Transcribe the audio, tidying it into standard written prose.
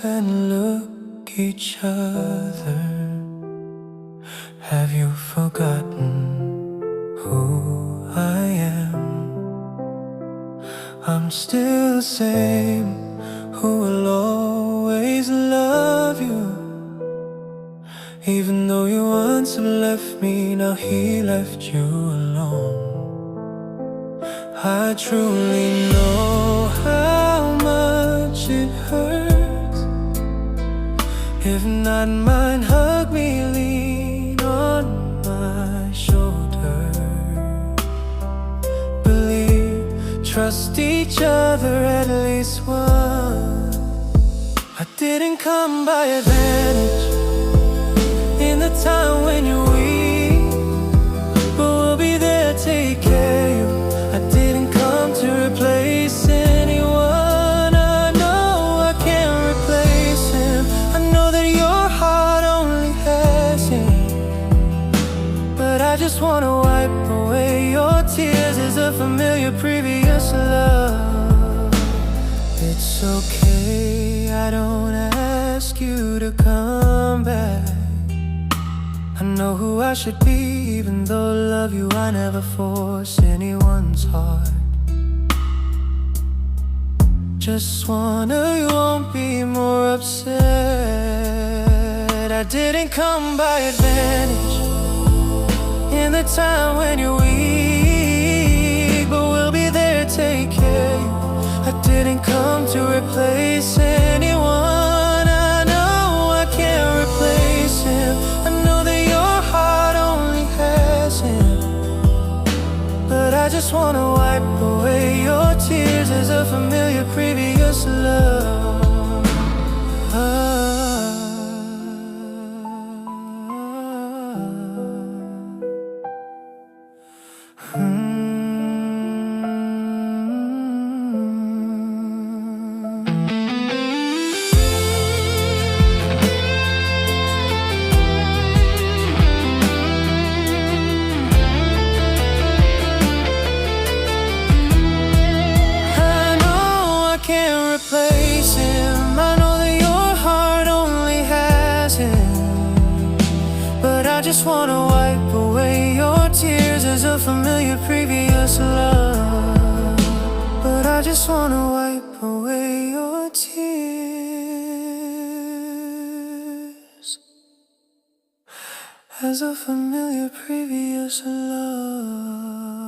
and look each other. Have you forgotten who I am? I'm still the same, who will always love you. Even though you once have left me, now he left you alone. I truly know how much it hurts. If not mine, hug me, lean on my shoulder. Believe, trust each other at least once. I didn't come by advantage in the time when you're weak, but we'll be there, take care of you. I didn't come to replace anyone. I know I can't replace him. I know that your heart only has him, but I just wanna wipe away your tears as a familiar previous love. It's okay, I don't ask you to come back. I know who I should be, even though I love you, I never force anyone's heart. Just wonder you won't be more upset. I didn't come by advantage in the time when you're weak, but we'll be there, take care of you. I didn't come to replace anyone. I know I can't replace him. I know that your heart only has him, but I just wanna wipe away your tears as a familiar previous love. Can't replace him. I know that your heart only has him, but I just wanna wipe away your tears as a familiar previous love. But I just wanna wipe away your tears as a familiar previous love.